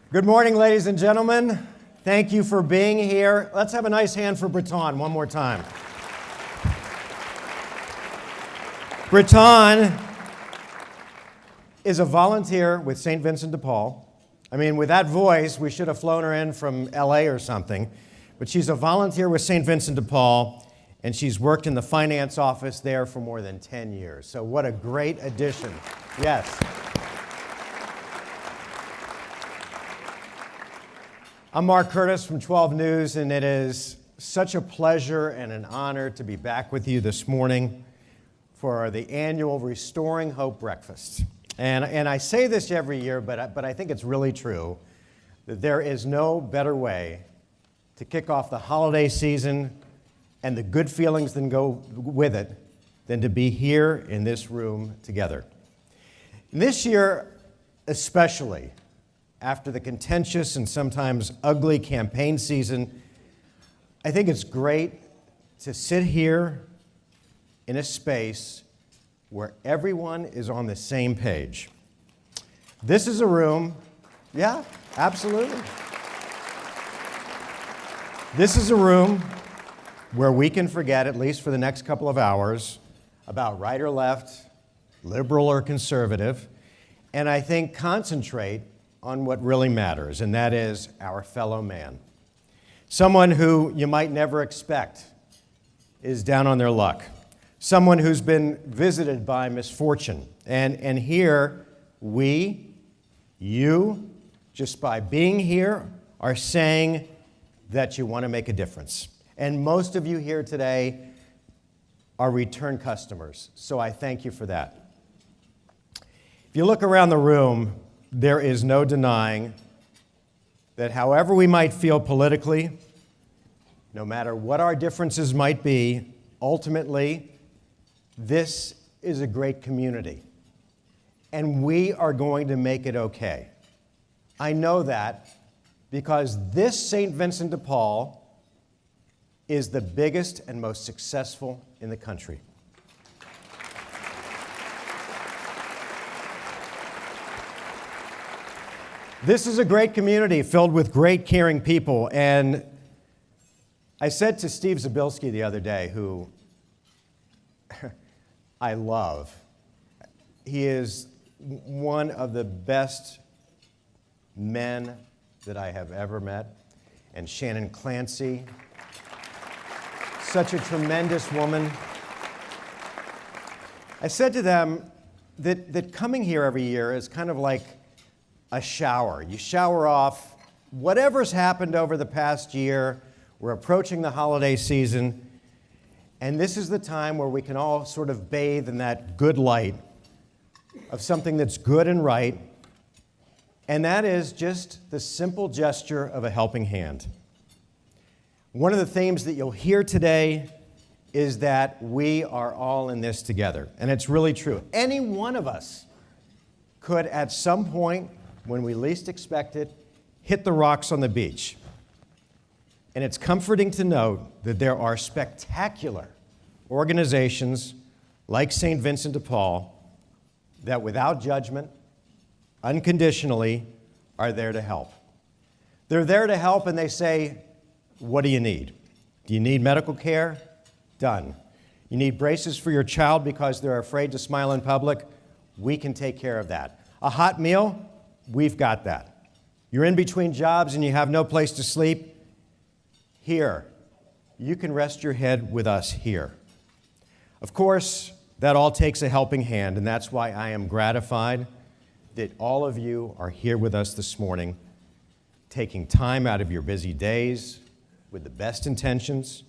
Good morning, ladies and gentlemen. Thank you for being here. Let's have a nice hand for Breton one more time. Breton is a volunteer with St. Vincent de Paul. I mean, with that voice, we should have flown her in from LA or something. But she's a volunteer with St. Vincent de Paul, and she's worked in the finance office there for more than 10 years. So what a great addition. Yes. I'm Mark Curtis from 12 News, and it is such a pleasure and an honor to be back with you this morning for the annual Restoring Hope Breakfast. And I say this every year, but I think it's really true, that there is no better way to kick off the holiday season and the good feelings that go with it than to be here in this room together. And this year, especially, after the contentious and sometimes ugly campaign season, I think it's great to sit here in a space where everyone is on the same page. This is a room, yeah, absolutely. This is a room where we can forget, at least for the next couple of hours, about right or left, liberal or conservative, and I think concentrate on what really matters, and that is our fellow man. Someone who you might never expect is down on their luck. Someone who's been visited by misfortune. And here, you, just by being here, are saying that you want to make a difference. And most of you here today are return customers, so I thank you for that. If you look around the room, there is no denying that however we might feel politically, no matter what our differences might be, ultimately, this is a great community, and we are going to make it okay. I know that because this St. Vincent de Paul is the biggest and most successful in the country. This is a great community filled with great, caring people. And I said to Steve Zabilski the other day, who I love, he is one of the best men that I have ever met. And Shannon Clancy, such a tremendous woman. I said to them that coming here every year is kind of like a shower. You shower off whatever's happened over the past year. We're approaching the holiday season, and this is the time where we can all sort of bathe in that good light of something that's good and right, and that is just the simple gesture of a helping hand. One of the themes that you'll hear today is that we are all in this together, and it's really true. Any one of us could, at some point, when we least expect it, hit the rocks on the beach. And it's comforting to note that there are spectacular organizations like St. Vincent de Paul that without judgment, unconditionally, are there to help. They're there to help and they say, what do you need? Do you need medical care? Done. You need braces for your child because they're afraid to smile in public? We can take care of that. A hot meal? We've got that. You're in between jobs and you have no place to sleep? Here. You can rest your head with us here. Of course, that all takes a helping hand, and that's why I am gratified that all of you are here with us this morning, taking time out of your busy days with the best intentions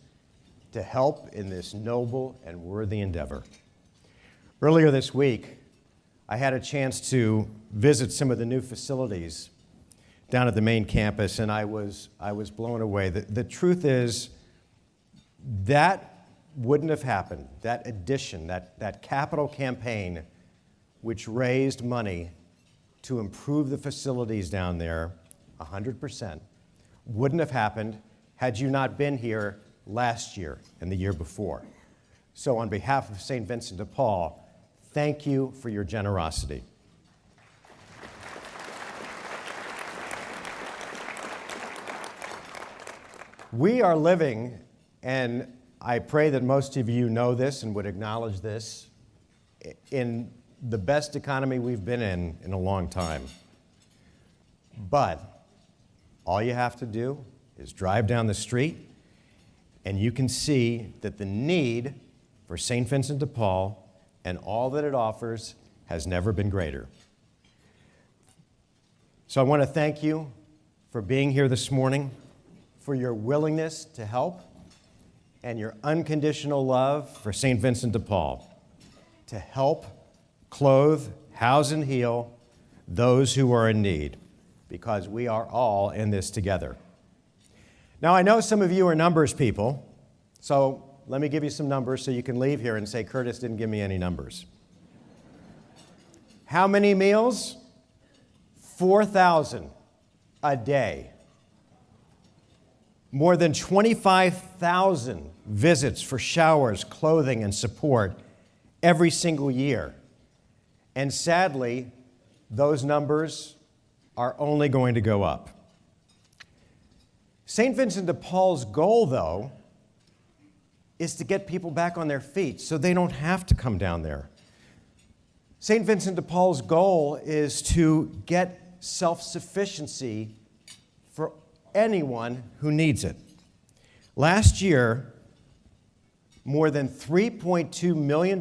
to help in this noble and worthy endeavor. Earlier this week, I had a chance to visit some of the new facilities down at the main campus, and I was blown away. The truth is, that wouldn't have happened, that addition, that capital campaign, which raised money to improve the facilities down there 100%, wouldn't have happened had you not been here last year and the year before. So on behalf of St. Vincent de Paul, thank you for your generosity. We are living, and I pray that most of you know this and would acknowledge this, in the best economy we've been in a long time. But all you have to do is drive down the street, and you can see that the need for St. Vincent de Paul and all that it offers has never been greater. So I want to thank you for being here this morning, for your willingness to help, and your unconditional love for St. Vincent de Paul, to help, clothe, house, and heal those who are in need, because we are all in this together. Now, I know some of you are numbers people, so let me give you some numbers so you can leave here and say, Curtis didn't give me any numbers. How many meals? 4,000 a day. More than 25,000 visits for showers, clothing, and support every single year. And sadly, those numbers are only going to go up. St. Vincent de Paul's goal, though, is to get people back on their feet so they don't have to come down there. St. Vincent de Paul's goal is to get self-sufficiency for anyone who needs it. Last year, more than $3.2 million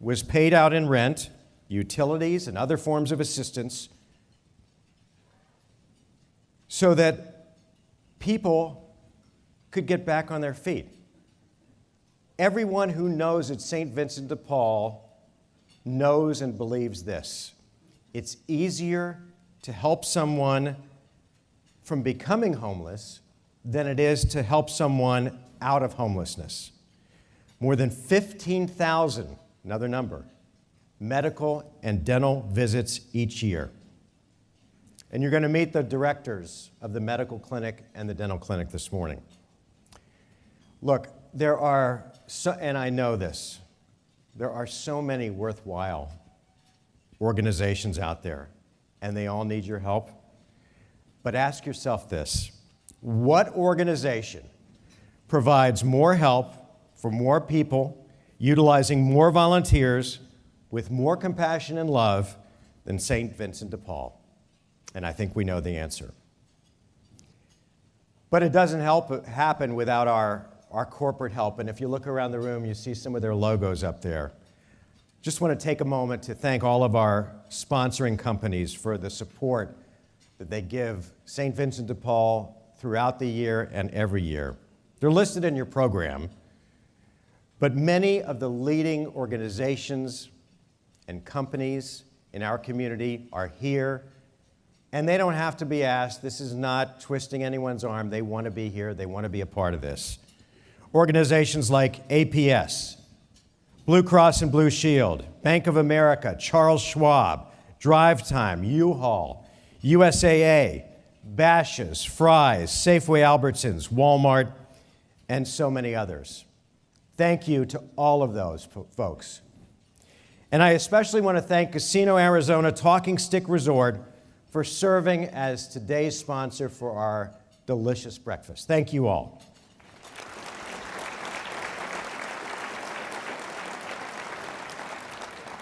was paid out in rent, utilities, and other forms of assistance so that people could get back on their feet. Everyone who knows at St. Vincent de Paul knows and believes this. It's easier to help someone from becoming homeless than it is to help someone out of homelessness. More than 15,000, another number, medical and dental visits each year. And you're going to meet the directors of the medical clinic and the dental clinic this morning. Look, there are, and I know this, there are so many worthwhile organizations out there, and they all need your help. But ask yourself this: what organization provides more help for more people, utilizing more volunteers, with more compassion and love than St. Vincent de Paul? And I think we know the answer. But it doesn't happen without our corporate help. And if you look around the room, you see some of their logos up there. Just want to take a moment to thank all of our sponsoring companies for the support that they give St. Vincent de Paul throughout the year and every year. They're listed in your program, but many of the leading organizations and companies in our community are here, and they don't have to be asked. This is not twisting anyone's arm. They want to be here. They want to be a part of this. Organizations like APS, Blue Cross and Blue Shield, Bank of America, Charles Schwab, Drive Time, U-Haul, USAA, Bashas', Fry's, Safeway Albertsons, Walmart, and so many others. Thank you to all of those folks. And I especially want to thank Casino Arizona Talking Stick Resort for serving as today's sponsor for our delicious breakfast. Thank you all.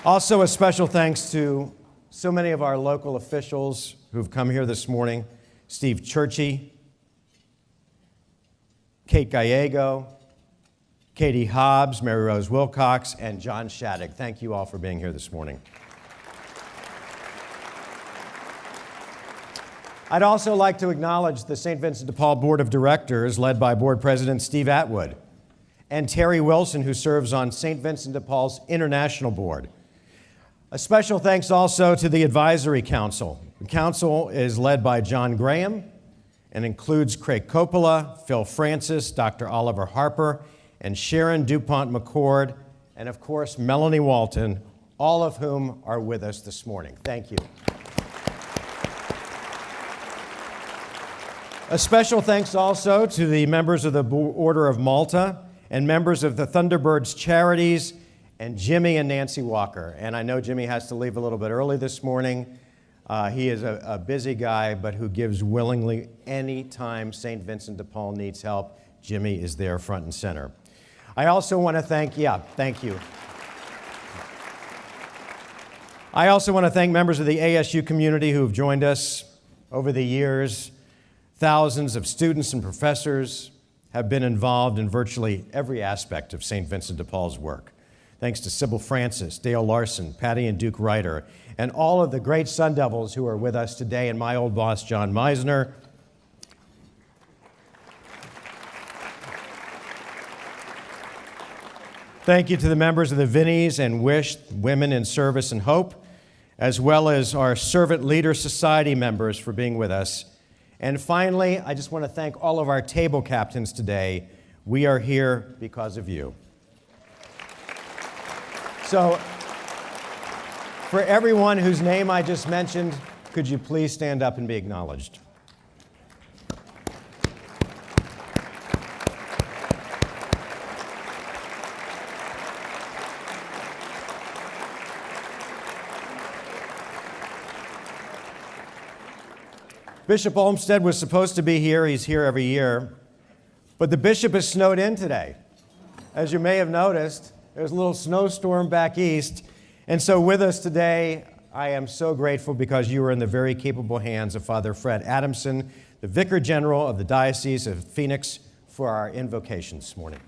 Also, a special thanks to so many of our local officials who've come here this morning: Steve Churchy, Kate Gallego, Katie Hobbs, Mary Rose Wilcox, and John Shattuck. Thank you all for being here this morning. I'd also like to acknowledge the St. Vincent de Paul Board of Directors, led by Board President Steve Atwood, and Terry Wilson, who serves on St. Vincent de Paul's International Board. A special thanks also to the Advisory Council. The council is led by John Graham and includes Craig Coppola, Phil Francis, Dr. Oliver Harper, and Sharon DuPont McCord, and of course, Melanie Walton, all of whom are with us this morning. Thank you. A special thanks also to the members of the Order of Malta and members of the Thunderbirds Charities, and Jimmy and Nancy Walker. And I know Jimmy has to leave a little bit early this morning, He is a busy guy, but who gives willingly any time St. Vincent de Paul needs help. Jimmy is there front and center. I also want to thank you. I also want to thank members of the ASU community who have joined us over the years. Thousands of students and professors have been involved in virtually every aspect of St. Vincent de Paul's work. Thanks to Sybil Francis, Dale Larson, Patty and Duke Ryder, and all of the great Sun Devils who are with us today, and my old boss, John Meisner. Thank you to the members of the Vinnies and WISH, Women in Service and Hope, as well as our Servant Leader Society members for being with us. And finally, I just want to thank all of our table captains today. We are here because of you. So, for everyone whose name I just mentioned, could you please stand up and be acknowledged? Bishop Olmsted was supposed to be here. He's here every year. But the bishop is snowed in today. As you may have noticed, there's a little snowstorm back east. And so with us today, I am so grateful because you are in the very capable hands of Father Fred Adamson, the Vicar General of the Diocese of Phoenix, for our invocation this morning.